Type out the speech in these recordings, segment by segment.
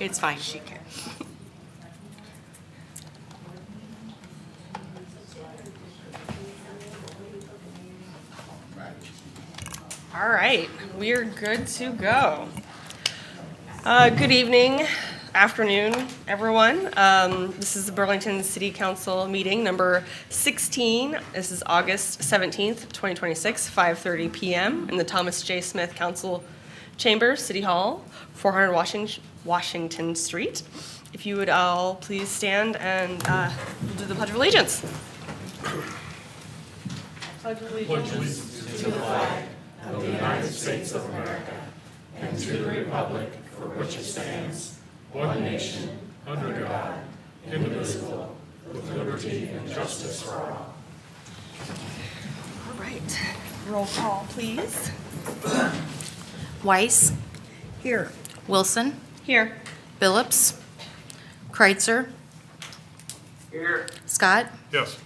It's fine. She can. All right, we are good to go. Good evening, afternoon, everyone. This is the Burlington City Council meeting number 16. This is August 17th, 2026, 5:30 p.m. in the Thomas J. Smith Council Chambers, City Hall, 400 Washington Street. If you would all please stand and we'll do the Pledge of Allegiance. Pledge of Allegiance. All right, roll call, please. Weiss, Here. Wilson, Here. Phillips, Kreitzer. Here. Scott. Yes.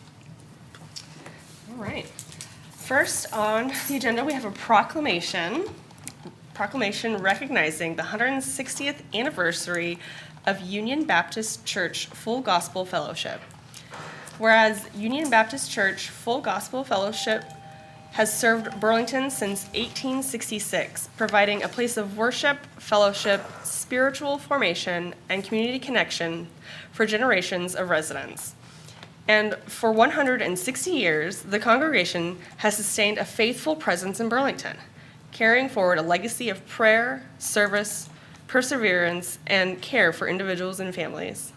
All right. First on the agenda, we have a proclamation recognizing the 160th anniversary of Union Baptist Church Full Gospel Fellowship. Whereas Union Baptist Church Full Gospel Fellowship has served Burlington since 1866, providing a place of worship, fellowship, spiritual formation, and community connection for generations of residents. And for 160 years, the congregation has sustained a faithful presence in Burlington, carrying forward a legacy of prayer, service, perseverance, and care for individuals and families.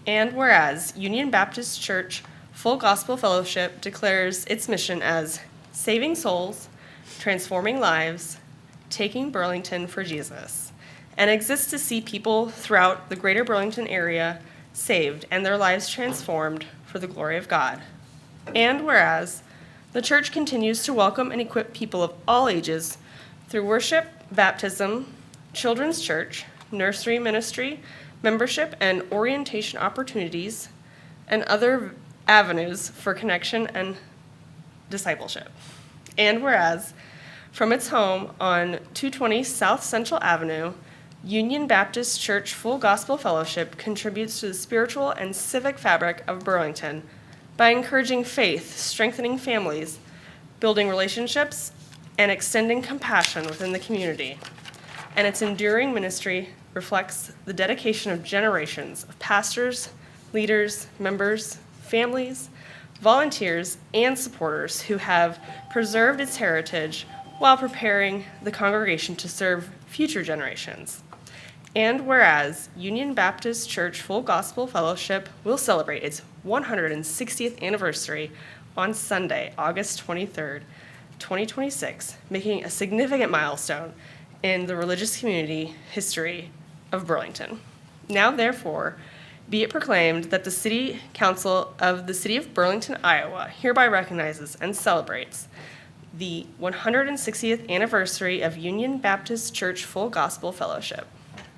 And whereas Union Baptist Church Full Gospel Fellowship declares its mission as saving souls, transforming lives, taking Burlington for Jesus, and exists to see people throughout the greater Burlington area saved and their lives transformed for the glory of God. And whereas the church continues to welcome and equip people of all ages through worship, baptism, children's church, nursery ministry, membership and orientation opportunities, and other avenues for connection and discipleship. And whereas from its home on 220 South Central Avenue, Union Baptist Church Full Gospel Fellowship contributes to the spiritual and civic fabric of Burlington by encouraging faith, strengthening families, building relationships, and extending compassion within the community. And its enduring ministry reflects the dedication of generations of pastors, leaders, members, families, volunteers, and supporters who have preserved its heritage while preparing the congregation to serve future generations. And whereas Union Baptist Church Full Gospel Fellowship will celebrate its 160th anniversary on Sunday, August 23rd, 2026, making a significant milestone in the religious community history of Burlington. Now, therefore, be it proclaimed that the City Council of the City of Burlington, Iowa, hereby recognizes and celebrates the 160th anniversary of Union Baptist Church Full Gospel Fellowship,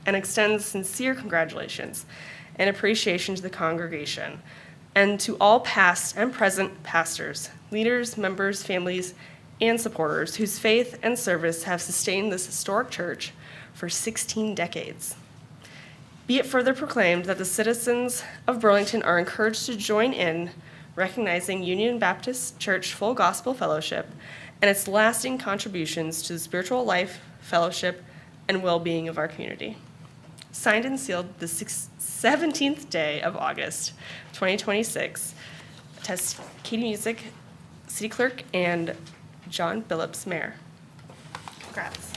and extends sincere congratulations and appreciation to the congregation and to all past and present pastors, leaders, members, families, and supporters whose faith and service have sustained this historic church for 16 decades. Be it further proclaimed that the citizens of Burlington are encouraged to join in recognizing Union Baptist Church Full Gospel Fellowship and its lasting contributions to the spiritual life, fellowship, and well-being of our community. Signed and sealed the 17th day of August, 2026. Attest Katie Music, City Clerk, and John Phillips, Mayor. Congrats.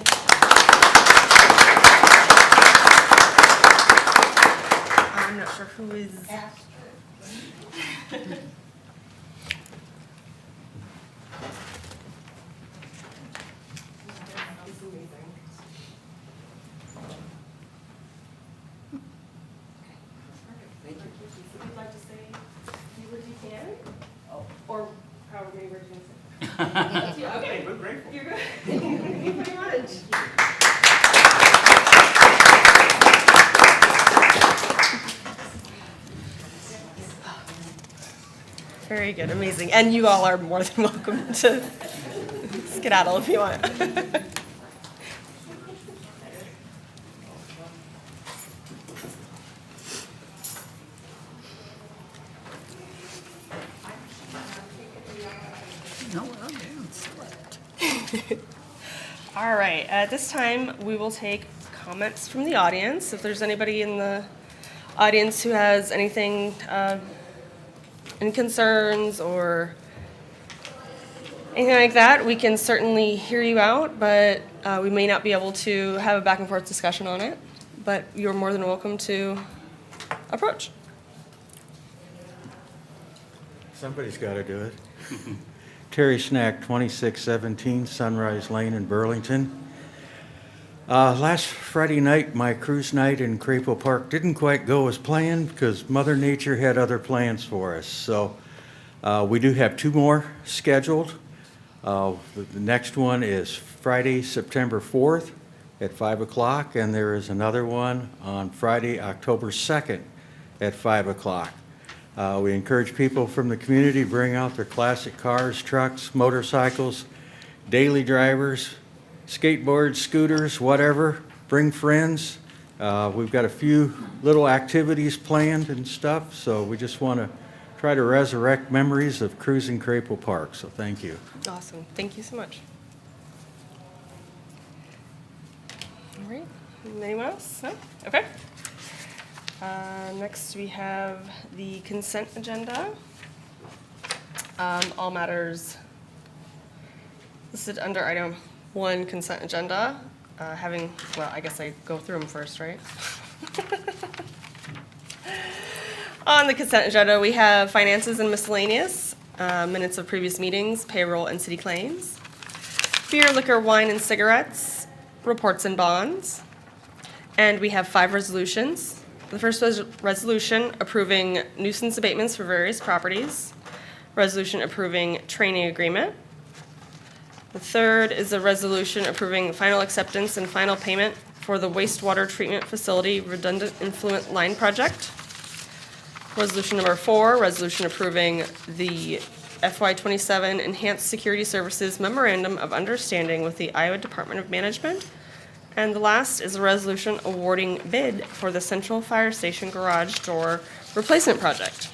I'm not sure who is. If you'd like to say any words you can, or however many words you want to say. Yeah, okay. We're grateful. You're good. Thank you very much. Very good, amazing. And you all are more than welcome to skedaddle if you want. All right, at this time, we will take comments from the audience. If there's anybody in the audience who has anything, any concerns or anything like that, we can certainly hear you out, but we may not be able to have a back and forth discussion on it. But you're more than welcome to approach. Somebody's got to do it. Terry Snack, 2617 Sunrise Lane in Burlington. Last Friday night, my cruise night in Crapo Park didn't quite go as planned because Mother Nature had other plans for us. So we do have 2 more scheduled. The next one is Friday, September 4th at 5 o'clock, and there is another one on Friday, October 2nd at 5 o'clock. We encourage people from the community to bring out their classic cars, trucks, motorcycles, daily drivers, skateboards, scooters, whatever. Bring friends. We've got a few little activities planned and stuff, so we just want to try to resurrect memories of cruising Crapo Park, so thank you. Awesome. Thank you so much. All right. Anyone else? No? Okay. Next, we have the consent agenda. All matters listed under item 1, consent agenda. Well, I guess I go through them first, right? On the consent agenda, we have finances and miscellaneous, minutes of previous meetings, payroll and city claims, beer, liquor, wine, and cigarettes, reports and bonds, and we have 5 resolutions. The first was resolution approving nuisance abatements for various properties, resolution approving training agreement. The third is a resolution approving final acceptance and final payment for the wastewater treatment facility redundant influent line project. Resolution number 4, resolution approving the FY27 Enhanced Security Services Memorandum of Understanding with the Iowa Department of Management. And the last is a resolution awarding bid for the Central Fire Station garage door replacement project.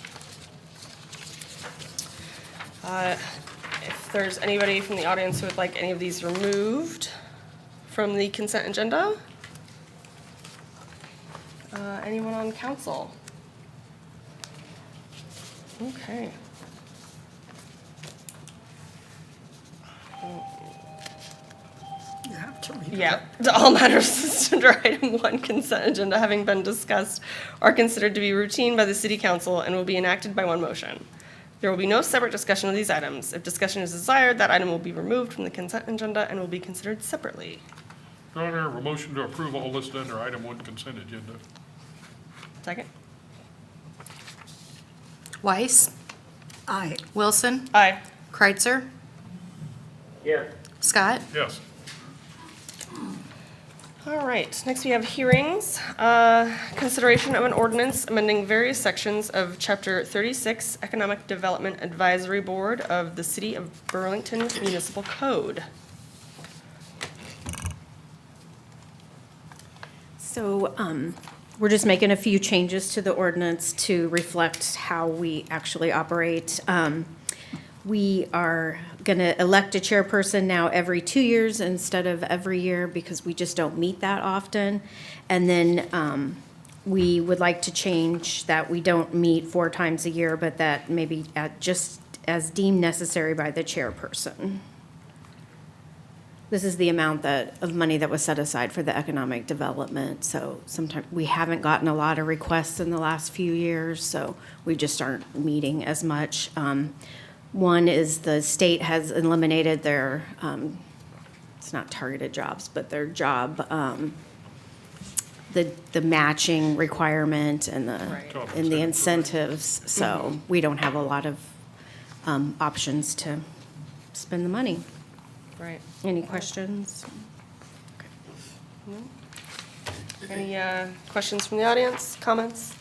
If there's anybody from the audience who would like any of these removed from the consent agenda? Anyone on council? Okay. You have to read it. Yeah, all matters listed under item 1 consent agenda having been discussed are considered to be routine by the city council and will be enacted by one motion. There will be no separate discussion of these items. If discussion is desired, that item will be removed from the consent agenda and will be considered separately. Your Honor, a motion to approve all listed under item 1 consent agenda. Second? Weiss, Aye. Wilson, Aye. Kreitzer, Yes. Scott. Yes. All right, next we have hearings. Consideration of an ordinance amending various sections of Chapter 36 Economic Development Advisory Board of the City of Burlington Municipal Code. So we're just making a few changes to the ordinance to reflect how we actually operate. We are going to elect a chairperson now every 2 years instead of every year because we just don't meet that often. And then we would like to change that we don't meet 4 times a year, but that maybe just as deemed necessary by the chairperson. This is the amount of money that was set aside for the economic development. So sometimes we haven't gotten a lot of requests in the last few years, so we just aren't meeting as much. One is the state has eliminated their, it's not targeted jobs, but their job, the matching requirement and Right. the incentives. So we don't have a lot of options to spend the money. Right. Any questions? Any questions from the audience, comments?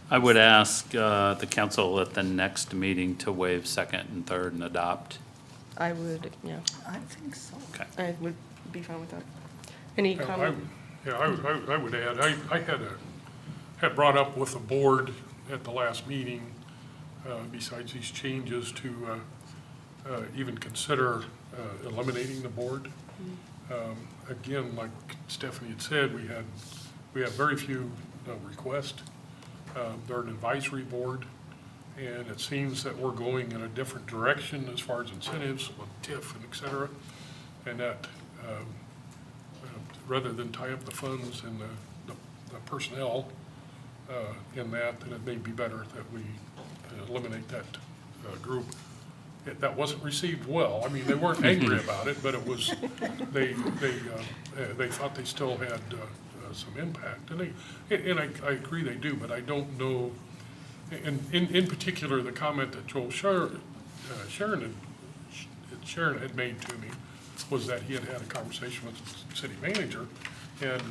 I would ask the council at the next meeting to waive second and third and adopt. I would, yeah, I think so. Okay. I would be fine with that. Any comment? I would add, I had brought up with the board at the last meeting, besides these changes, to even consider eliminating the board. Again, like Stephanie had said, we have very few requests. They're an advisory board, and it seems that we're going in a different direction as far as incentives with TIF and et cetera. And that rather than tie up the funds and the personnel in that, then it may be better that we eliminate that group. That wasn't received well. I mean, they weren't angry about it, but it was, they thought they still had some impact. And I agree they do, but I don't know, and in particular, the comment that Joel Sharon had made to me was that he had had a conversation with the city manager, and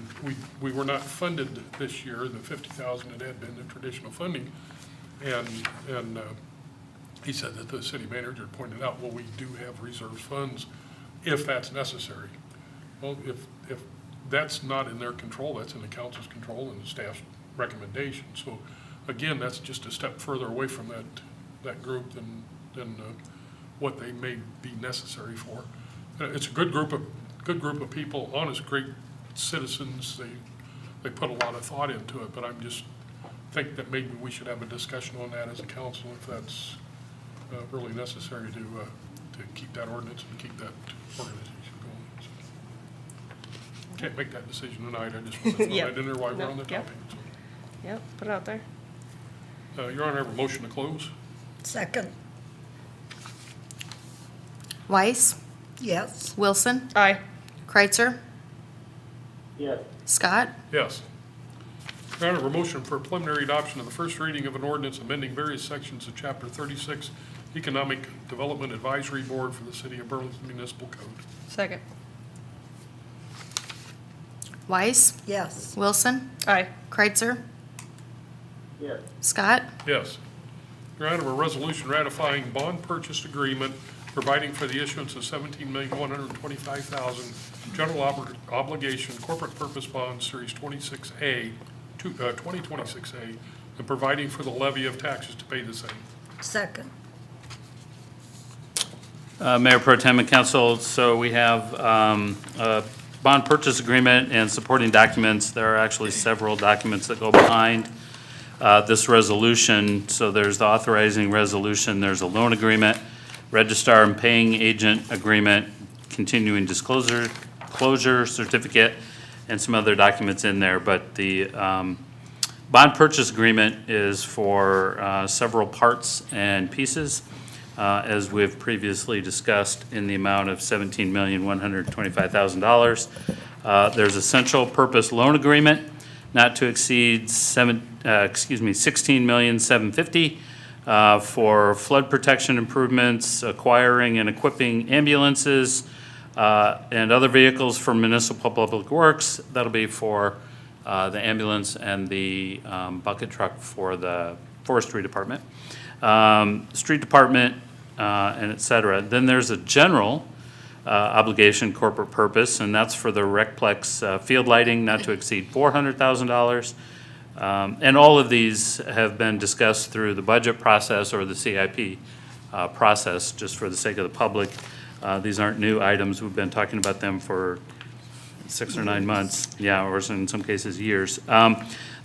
we were not funded this year, the 50,000 that had been the traditional funding. And he said that the city manager pointed out, well, we do have reserve funds if that's necessary. Well, if that's not in their control, that's in the council's control and the staff's recommendation. So again, that's just a step further away from that group than what they may be necessary for. It's a good group of people, honest, great citizens. They put a lot of thought into it, but I'm just think that maybe we should have a discussion on that as a council if that's really necessary to keep that ordinance and keep that organization going. So, can't make that decision tonight. I just want to throw Yep. that in there while we're No, on the yep. topic. Yep, put it out there. So, Your Honor, I have a motion to close. Second, Weiss, yes. Wilson, Aye. Kreitzer, Yes. Scott, Yes. Your Honor, a motion for preliminary adoption of the first reading of an ordinance amending various sections of Chapter 36 Economic Development Advisory Board for the City of Burlington Municipal Code. Second. Weiss, Yes. Wilson, Aye. Kreitzer, Yes. Scott, Yes. Your Honor, a resolution ratifying bond purchase agreement providing for the issuance of $17,125,000 general obligation corporate purpose bond series 2026A, and providing for the levy of taxes to pay the same. Second, Mayor Pro Tem and Council, so we have a bond purchase agreement and supporting documents. There are actually several documents that go behind this resolution. So there's the authorizing resolution, there's a loan agreement, registrar and paying agent agreement, continuing disclosure certificate, and some other documents in there. But the bond purchase agreement is for several parts and pieces, as we've previously discussed, in the amount of $17,125,000. There's essential purpose loan agreement not to exceed $16,750,000 for flood protection improvements, acquiring and equipping ambulances and other vehicles for municipal public works. That'll be for the ambulance and the bucket truck for the forestry department, street department, and et cetera. Then there's a general obligation corporate purpose, and that's for the Recplex field lighting not to exceed $400,000. And all of these have been discussed through the budget process or the CIP process, just for the sake of the public. These aren't new items. We've been talking about them for 6 or 9 months, yeah, or in some cases, years.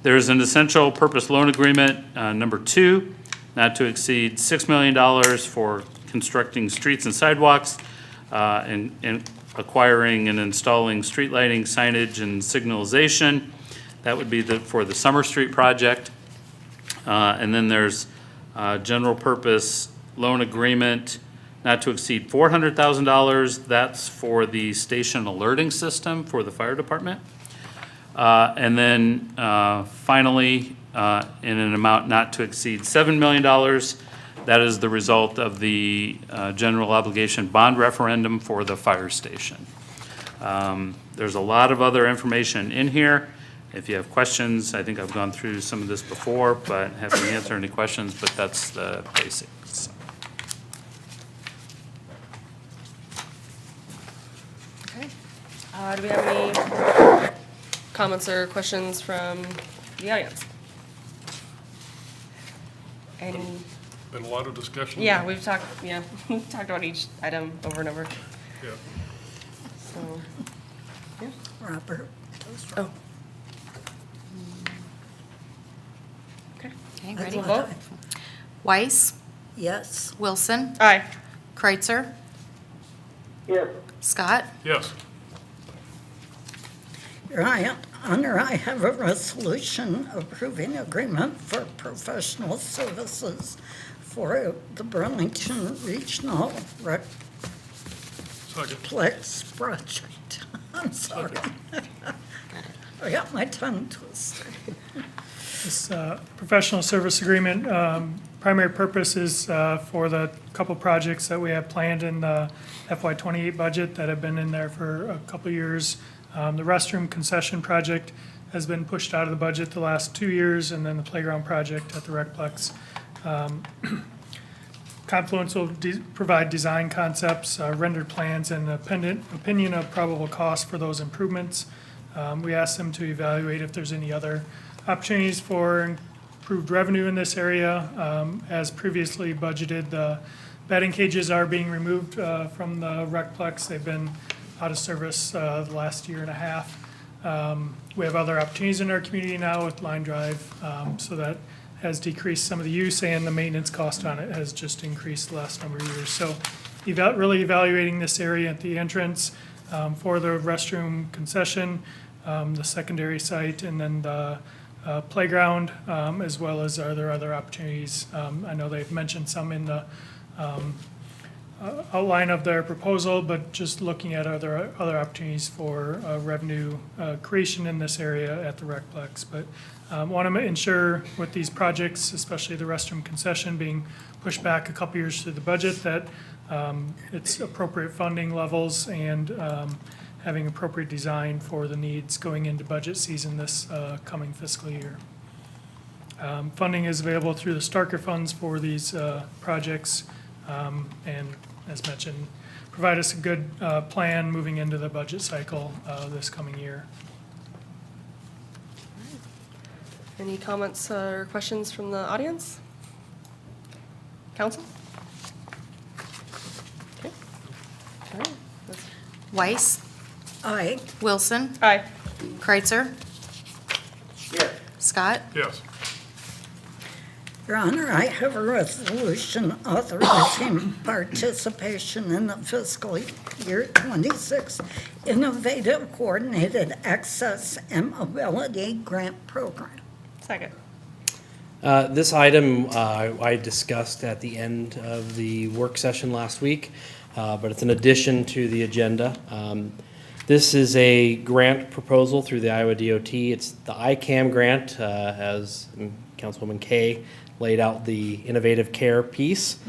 There's an essential purpose loan agreement, number 2, not to exceed $6 million for constructing streets and sidewalks, and acquiring and installing street lighting, signage, and signalization. That would be for the Summer Street project. And then there's general purpose loan agreement not to exceed $400,000. That's for the station alerting system for the fire department. And then finally, in an amount not to exceed $7 million, that is the result of the general obligation bond referendum for the fire station. There's a lot of other information in here. If you have questions, I think I've gone through some of this before, but happy to answer any questions, but that's the basics. Okay. Do we have any comments or questions from the audience? Any? Been a lot of discussion. Yeah, we've talked about each item over and over. Yeah. So, Robert. oh. Okay. Okay, Let's ready? vote. Weiss, Yes. Wilson, Aye. Kreitzer, yes, Scott, Yes. Your Honor, I have a resolution approving agreement for professional services for the Burlington Regional Second. Replex Project. I'm sorry. I got my tongue twisted. This professional service agreement, primary purpose is for the couple projects that we have planned in the FY '28 budget that have been in there for a couple years. The restroom concession project has been pushed out of the budget the last 2 years, and then the playground project at the Recplex. Confluence will provide design concepts, rendered plans, and opinion of probable cost for those improvements. We asked them to evaluate if there's any other opportunities for improved revenue in this area. As previously budgeted, the batting cages are being removed from the Recplex. They've been out of service the last year and a half. We have other opportunities in our community now with Line Drive, so that has decreased some of the use, and the maintenance cost on it has just increased the last number of years. So really evaluating this area at the entrance for the restroom concession, the secondary site, and then the playground, as well as are there other opportunities. I know they've mentioned some in the outline of their proposal, but just looking at other opportunities for revenue creation in this area at the Recplex. But want to ensure with these projects, especially the restroom concession being pushed back a couple years through the budget, that it's appropriate funding levels and having appropriate design for the needs going into budget season this coming fiscal year. Funding is available through the Starker funds for these projects, and as mentioned, provide us a good plan moving into the budget cycle this coming year. Any comments or questions from the audience? Council? Okay. All right. Weiss, Aye. Wilson, Aye. Kreitzer, yes, Scott, Yes. Your Honor, I have a resolution authorizing participation in the fiscal year '26 Innovative Coordinated Access and Mobility Grant Program. Second. This item I discussed at the end of the work session last week, but it's an addition to the agenda. This is a grant proposal through the Iowa DOT. It's the ICAM grant, as Councilwoman Kay laid out the innovative care piece.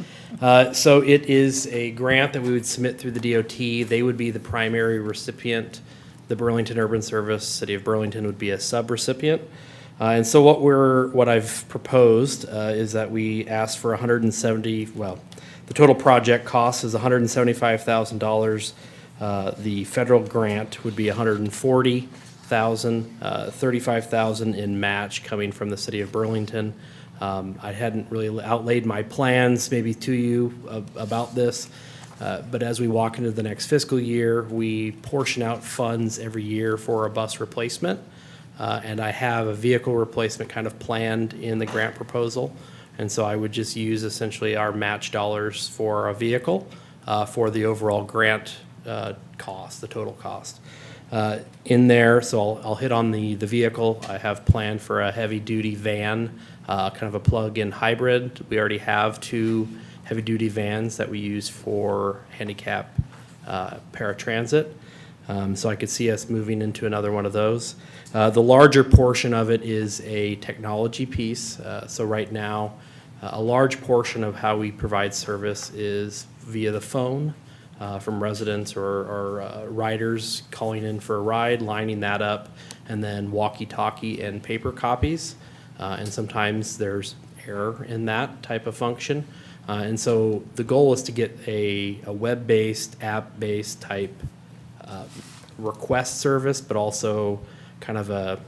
So it is a grant that we would submit through the DOT. They would be the primary recipient. The Burlington Urban Service, City of Burlington would be a sub-recipient. And so what I've proposed is that we ask for the total project cost is $175,000. The federal grant would be $140,000, $35,000 in match coming from the City of Burlington. I hadn't really outlaid my plans maybe to you about this, but as we walk into the next fiscal year, we portion out funds every year for a bus replacement. And I have a vehicle replacement kind of planned in the grant proposal. And so I would just use essentially our match dollars for a vehicle for the overall grant cost, the total cost. In there, so I'll hit on the vehicle. I have planned for a heavy-duty van, kind of a plug-in hybrid. We already have 2 heavy-duty vans that we use for handicap paratransit. So I could see us moving into another one of those. The larger portion of it is a technology piece. So right now, a large portion of how we provide service is via the phone from residents or riders calling in for a ride, lining that up, and then walkie-talkie and paper copies. And sometimes there's error in that type of function. And so the goal is to get a web-based, app-based type request service, but also kind of a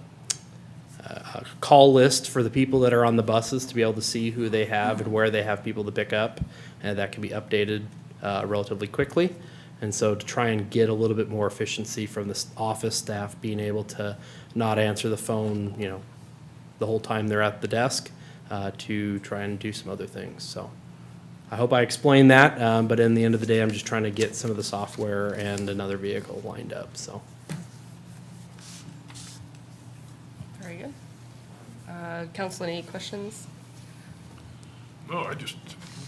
call list for the people that are on the buses to be able to see who they have and where they have people to pick up, and that can be updated relatively quickly. And so to try and get a little bit more efficiency from the office staff being able to not answer the phone, the whole time they're at the desk, to try and do some other things. So I hope I explained that, but in the end of the day, I'm just trying to get some of the software and another vehicle lined up, so. Very good. Council, any questions? No, I just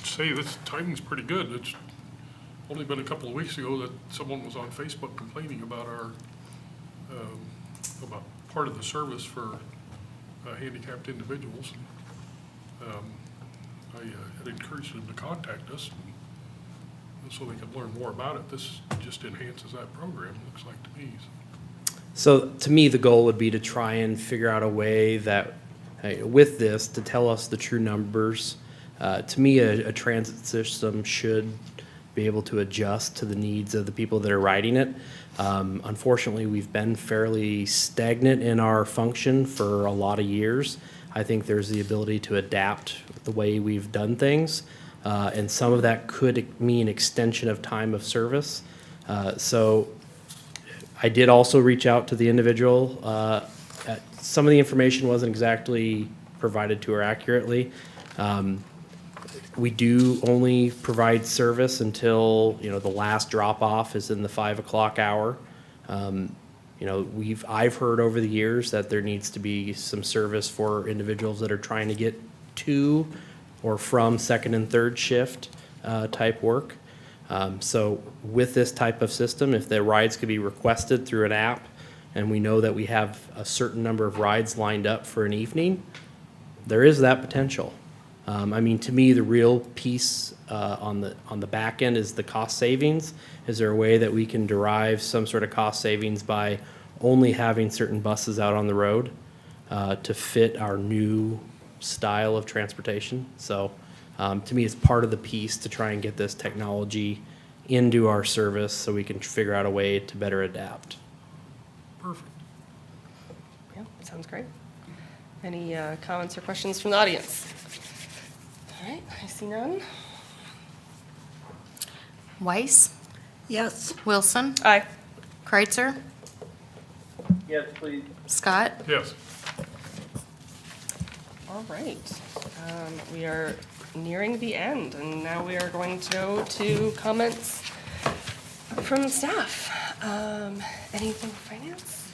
say this timing's pretty good. It's only been a couple of weeks ago that someone was on Facebook complaining about about part of the service for handicapped individuals. I had encouraged them to contact us so they could learn more about it. This just enhances that program, looks like to me. So to me, the goal would be to try and figure out a way that, with this, to tell us the true numbers. To me, a transit system should be able to adjust to the needs of the people that are riding it. Unfortunately, we've been fairly stagnant in our function for a lot of years. I think there's the ability to adapt the way we've done things, and some of that could mean extension of time of service. So I did also reach out to the individual. Some of the information wasn't exactly provided to her accurately. We do only provide service until, the last drop-off is in the 5 o'clock hour. I've heard over the years that there needs to be some service for individuals that are trying to get to or from second and third shift type work. So with this type of system, if the rides could be requested through an app, and we know that we have a certain number of rides lined up for an evening, there is that potential. To me, the real piece on the back end is the cost savings. Is there a way that we can derive some sort of cost savings by only having certain buses out on the road to fit our new style of transportation? So to me, it's part of the piece to try and get this technology into our service so we can figure out a way to better adapt. Perfect. Yeah, sounds great. Any comments or questions from the audience? All right, I see none. Weiss, Yes. Wilson, Aye. Kreitzer, Yes, please. Scott. Yes. All right. We are nearing the end, and now we are going to go to comments from staff. Anything finance?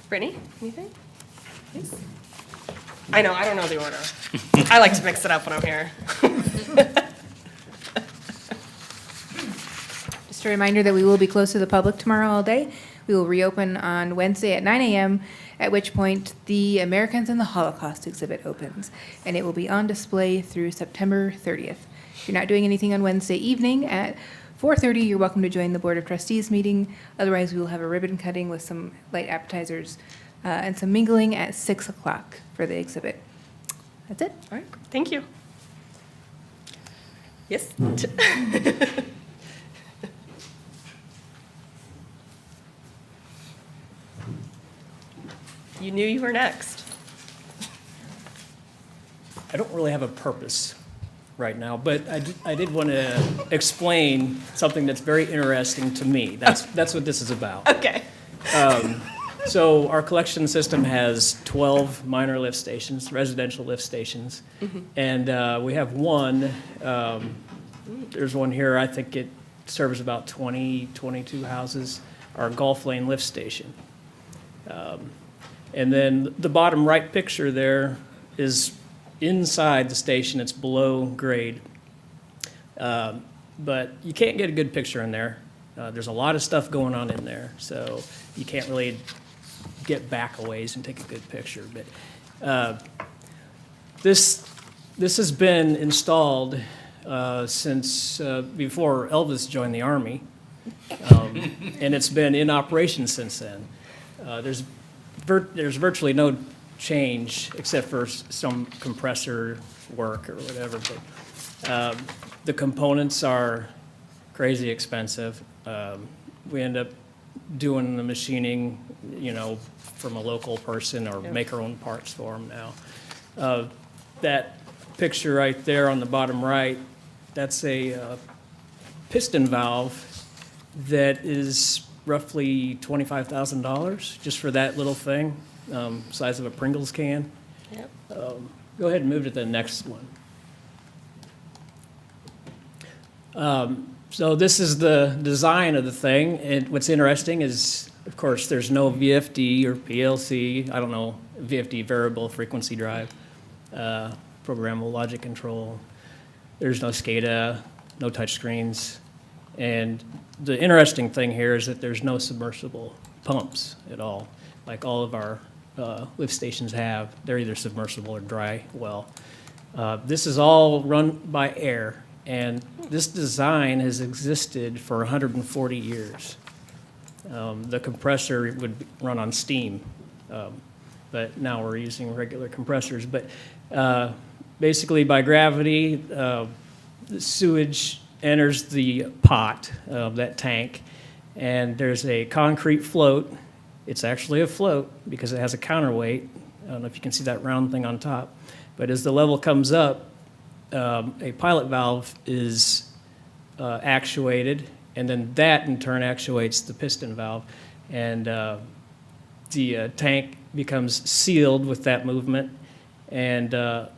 Brittany, anything? Please. I know, I don't know the order. I like to mix it up when I'm here. Just a reminder that we will be closed to the public tomorrow all day. We will reopen on Wednesday at 9 a.m., at which point the Americans and the Holocaust exhibit opens, and it will be on display through September 30th. If you're not doing anything on Wednesday evening at 4:30, you're welcome to join the Board of Trustees meeting. Otherwise, we will have a ribbon cutting with some light appetizers and some mingling at 6 o'clock for the exhibit. That's it. All right, thank you. Yes? You knew you were next. I don't really have a purpose right now, but I did want to explain something that's very interesting to me. That's what this is about. Okay. So our collection system has 12 minor lift stations, residential lift stations. And we have one, there's one here, I think it serves about 20, 22 houses, our Gulf Lane lift station. And then the bottom right picture there is inside the station, it's below grade. But you can't get a good picture in there. There's a lot of stuff going on in there, so you can't really get back a ways and take a good picture. But this has been installed since before Elvis joined the Army, and it's been in operation since then. There's virtually no change except for some compressor work or whatever, but the components are crazy expensive. We end up doing the machining, from a local person or make our own parts for them now. That picture right there on the bottom right, that's a piston valve that is roughly $25,000 just for that little thing, size of a Pringles can. Yep. Go ahead and move to the next one. So this is the design of the thing, and what's interesting is, of course, there's no VFD or PLC, I don't know, VFD, variable frequency drive, programmable logic control. There's no SCADA, no touchscreens. And the interesting thing here is that there's no submersible pumps at all, like all of our lift stations have. They're either submersible or dry well. This is all run by air, and this design has existed for 140 years. The compressor would run on steam, but now we're using regular compressors. But basically, by gravity, the sewage enters the pot, that tank, and there's a concrete float. It's actually a float because it has a counterweight. I don't know if you can see that round thing on top. But as the level comes up, a pilot valve is actuated, and then that in turn actuates the piston valve. And the tank becomes sealed with that movement, and a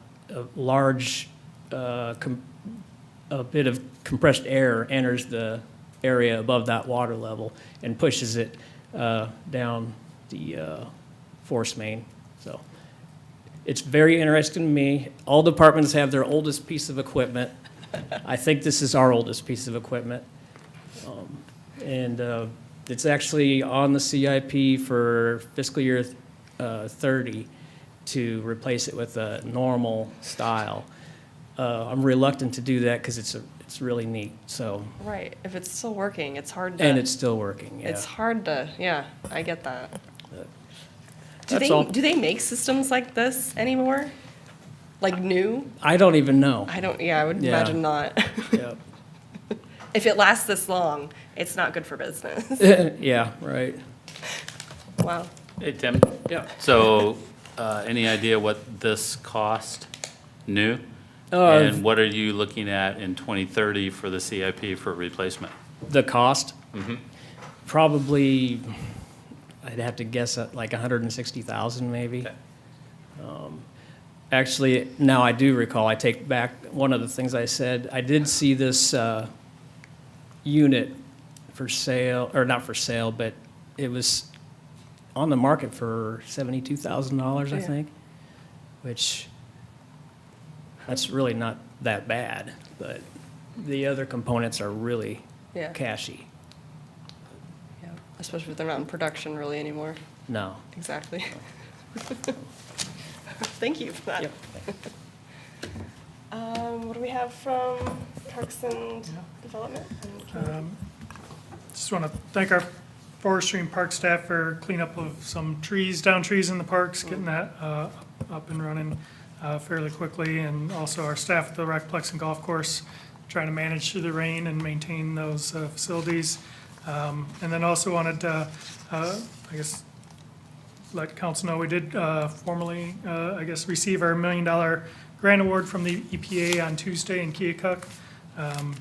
large a bit of compressed air enters the area above that water level and pushes it down the force main. So it's very interesting to me. All departments have their oldest piece of equipment. I think this is our oldest piece of equipment. And it's actually on the CIP for fiscal year 30 to replace it with a normal style. I'm reluctant to do that because it's really neat, so. Right, if it's still working, it's hard to. And it's still working, yeah. It's hard to, yeah, I get that. That's all. Do they make systems like this anymore? Like new? I don't even know. I don't, yeah, I would Yeah. imagine not. Yeah. If it lasts this long, it's not good for business. Yeah, right. Wow. Hey, Tim, Yeah. so any idea what this cost new? Uh, And what are you looking at in 2030 for the CIP for replacement? The cost? Mm-hmm. Probably, I'd have to guess at like 160,000 maybe. Okay. Actually, now I do recall, I take back one of the things I said. I did see this unit for sale, or not for sale, but it was on the market for $72,000, I Yeah. think, which, that's really not that bad, but the other components are really Yeah. cashy. Yeah, especially if they're not in production really anymore. No. Exactly. Thank you for that. Yep. What do we have from Parks and Development? Just want to thank our forestry and park staff for cleanup of some trees, down trees in the parks, getting that up and running fairly quickly, and also our staff at the Recplex and Golf Course trying to manage through the rain and maintain those facilities. And then also wanted to, I guess, let council know we did formally, I guess, receive our $1 million grant award from the EPA on Tuesday in Keokuk.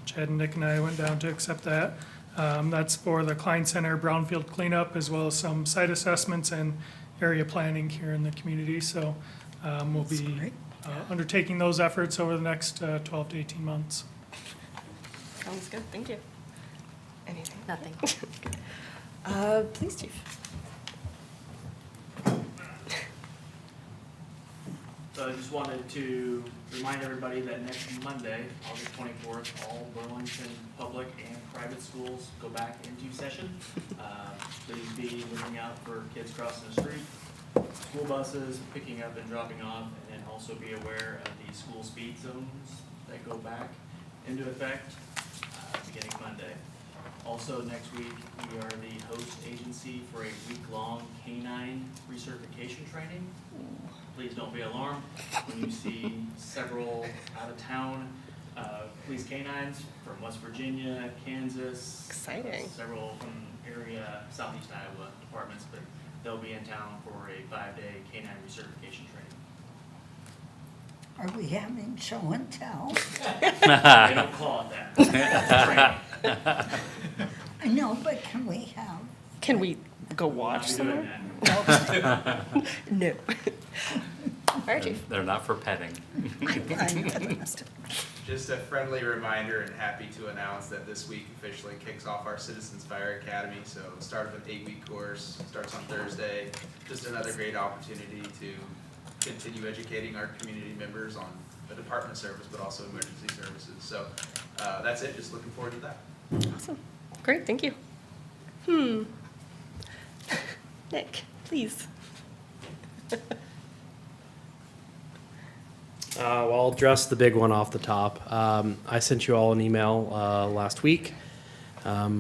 Chad and Nick and I went down to accept that. That's for the Klein Center brownfield cleanup, as well as some site assessments and area planning here in the community. So we'll be undertaking those efforts over the next 12 to 18 months. Sounds good, thank you. Anything? Nothing. Police chief. So I just wanted to remind everybody that next Monday, August 24th, all Burlington public and private schools go back into session. Please be looking out for kids crossing the street, school buses picking up and dropping off, and then also be aware of the school speed zones that go back into effect beginning Monday. Also, next week, we are the host agency for a week-long canine recertification training. Please don't be alarmed when you see several out-of-town police canines from West Virginia, Kansas. Exciting. Several from area, southeast Iowa departments, but they'll be in town for a 5-day canine recertification training. Are we having show and tell? They don't call it that. Training. I know, but can we have? Can we go watch somewhere? No. All right, Chief. They're not for petting. Just a friendly reminder and happy to announce that this week officially kicks off our Citizens Fire Academy. So start of an 8-week course, starts on Thursday. Just another great opportunity to continue educating our community members on the department service, but also emergency services. So that's it, just looking forward to that. Awesome. Great, thank you. Nick, please. Well, I'll address the big one off the top. I sent you all an email last week.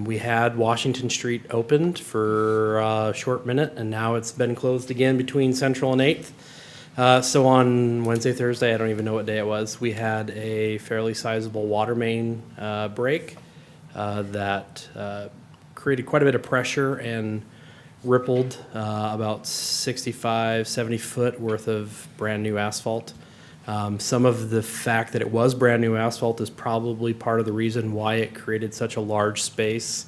We had Washington Street opened for a short minute, and now it's been closed again between Central and 8th. So on Wednesday, Thursday, I don't even know what day it was, we had a fairly sizable water main break that created quite a bit of pressure and rippled about 65, 70 foot worth of brand new asphalt. Some of the fact that it was brand new asphalt is probably part of the reason why it created such a large space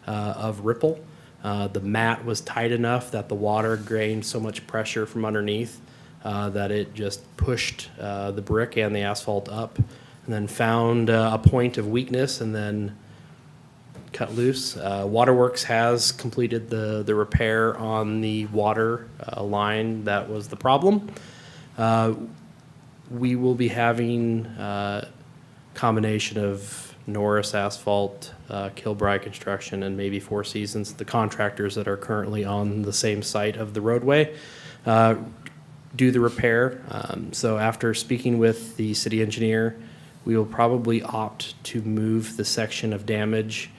of ripple. The mat was tight enough that the water gained so much pressure from underneath that it just pushed the brick and the asphalt up, and then found a point of weakness and then cut loose. Waterworks has completed the repair on the water line that was the problem. We will be having a combination of Norris Asphalt, Kilbride Construction, and maybe Four Seasons, the contractors that are currently on the same site of the roadway, do the repair. So after speaking with the city engineer, we will probably opt to move the section of damage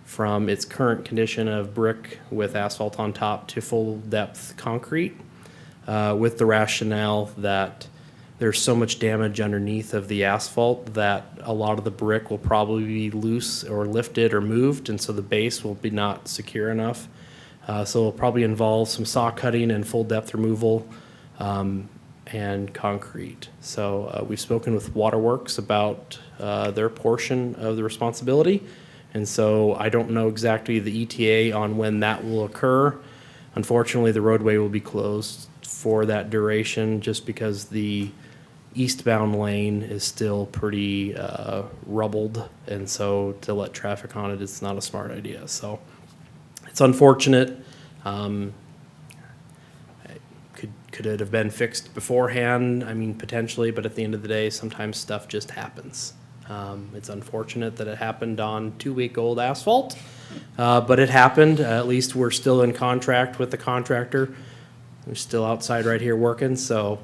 from its current condition of brick with asphalt on top to full depth concrete, with the rationale that there's so much damage underneath of the asphalt that a lot of the brick will probably be loose or lifted or moved, and so the base will be not secure enough. So it'll probably involve some saw cutting and full depth removal and concrete. So we've spoken with Waterworks about their portion of the responsibility, and so I don't know exactly the ETA on when that will occur. Unfortunately, the roadway will be closed for that duration just because the eastbound lane is still pretty rubbled, and so to let traffic on it, it's not a smart idea. So it's unfortunate. Could it have been fixed beforehand? I mean, potentially, but at the end of the day, sometimes stuff just happens. It's unfortunate that it happened on 2-week-old asphalt, but it happened. At least we're still in contract with the contractor. We're still outside right here working, so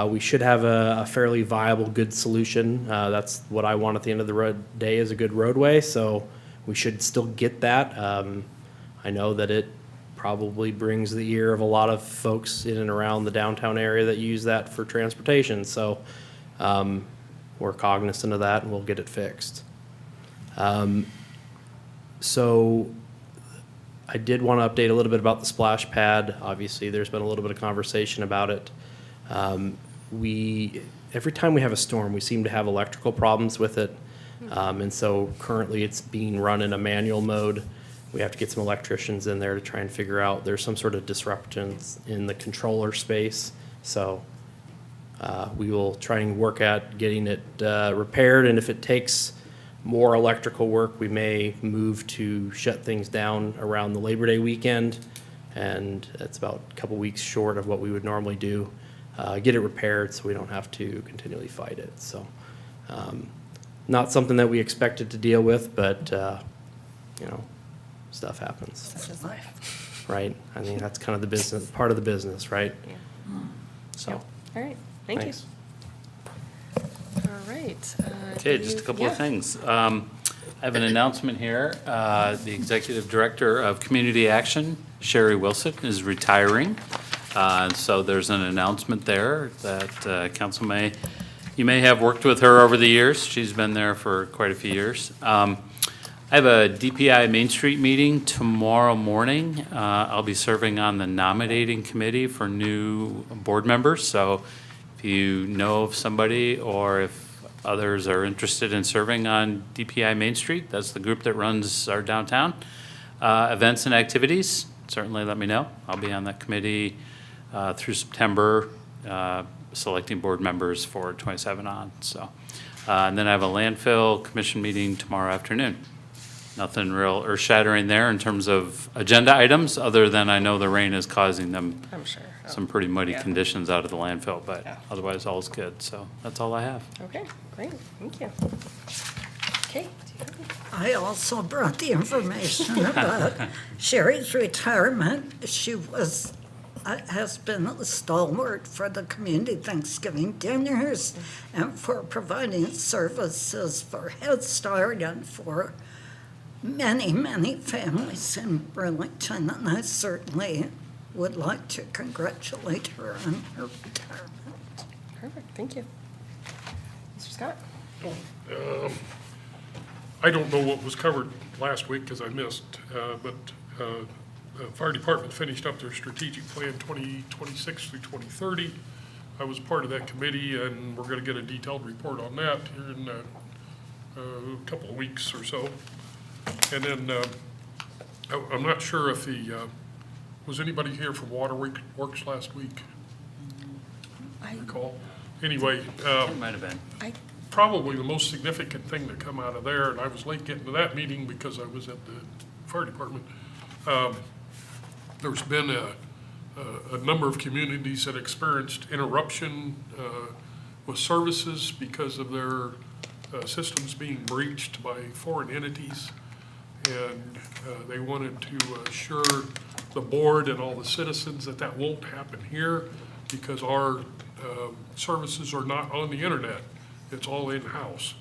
we should have a fairly viable, good solution. That's what I want at the end of the day, is a good roadway, so we should still get that. I know that it probably brings the ear of a lot of folks in and around the downtown area that use that for transportation, so we're cognizant of that and we'll get it fixed. So I did want to update a little bit about the splash pad. Obviously, there's been a little bit of conversation about it. Every time we have a storm, we seem to have electrical problems with it. And so currently it's being run in a manual mode. We have to get some electricians in there to try and figure out, there's some sort of disruptions in the controller space. So we will try and work at getting it repaired, and if it takes more electrical work, we may move to shut things down around the Labor Day weekend, and it's about a couple weeks short of what we would normally do. Get it repaired so we don't have to continually fight it. So not something that we expected to deal with, but stuff happens. Such is life. Right? I mean, that's kind of the business, part of the business, right? Yeah. So, All right, thank you. thanks. All right. Okay, just a couple of things. I have an announcement here. The Executive Director of Community Action, Sherry Wilson, is retiring. So there's an announcement there that you may have worked with her over the years. She's been there for quite a few years. I have a DPI Main Street meeting tomorrow morning. I'll be serving on the nominating committee for new board members. So if you know of somebody, or if others are interested in serving on DPI Main Street, that's the group that runs our downtown events and activities, certainly let me know. I'll be on that committee through September, selecting board members for 27 on, so. And then I have a landfill commission meeting tomorrow afternoon. Nothing real earth-shattering there in terms of agenda items, other than I know the rain is causing them I'm sure. Oh, some pretty muddy yeah. conditions out of the landfill, but Yeah. otherwise all's good, so that's all I have. Okay, great, thank you. Okay. I also brought the information about Sherry's retirement. She has been a stalwart for the community Thanksgiving dinners and for providing services for Head Start and for many, many families in Burlington. And I certainly would like to congratulate her on her retirement. Perfect, thank you. Mr. Scott? I don't know what was covered last week because I missed, but the fire department finished up their strategic plan 2026 through 2030. I was part of that committee, and we're going to get a detailed report on that here in a couple of weeks or so. And then I'm not sure if was anybody here from Water Works last week? I recall. Anyway. It might have been. Probably the most significant thing that come out of there, and I was late getting to that meeting because I was at the fire department. There's been a number of communities that experienced interruption with services because of their systems being breached by foreign entities. And they wanted to assure the board and all the citizens that that won't happen here because our services are not on the internet. It's all in-house.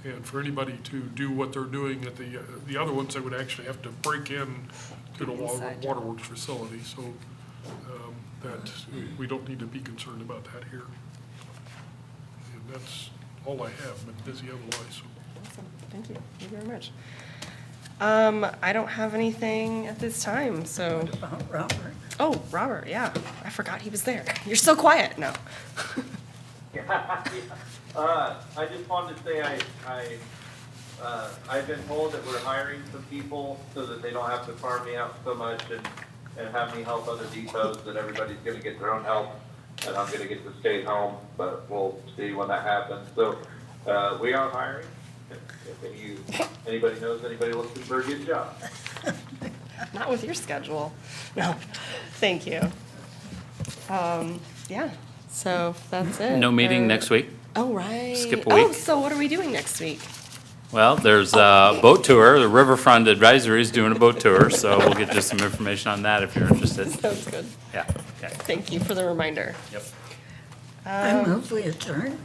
And for anybody to do what they're doing at the other ones, they would actually have to break in to the waterworks facility. So that we don't need to be concerned about that here. And that's all I have. Been busy otherwise. So. Awesome, thank you very much. I don't have anything at this time, so. About Robert. Oh, Robert, yeah, I forgot he was there. You're so quiet now. I just wanted to say I've been told that we're hiring some people so that they don't have to farm me out so much and have me help other depots, that everybody's gonna get their own help and I'm gonna get to stay home, but we'll see when that happens. So, we are hiring. If anybody knows anybody looking for a good job. Not with your schedule. No, thank you. Yeah, so that's it. No meeting for- next week? Oh, right. Skip a Oh, week. so what are we doing next week? Well, there's a boat tour, the Riverfront Advisory is doing a boat tour, so we'll get you some information on that if you're interested. Sounds good. Yeah, okay, Thank you for the reminder. yep. I move we adjourn.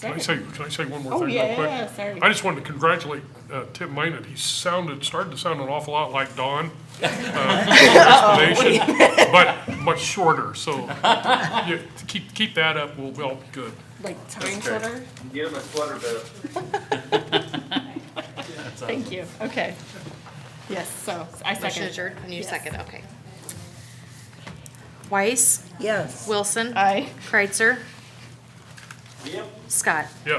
Can I say one more Oh, thing real quick? yeah, sorry. I just wanted to congratulate Tim Minot. He started to sound an awful lot like Don. Explanation, but much shorter. So keep that up. We'll all be good. Like time shorter? Get him a sweater bit. Thank you, okay. Yes, so I Motion second. adjourned, and you Yes. second, okay. Weiss, Yes. Wilson, Aye. Kreitzer, Yep. Scott. Yeah.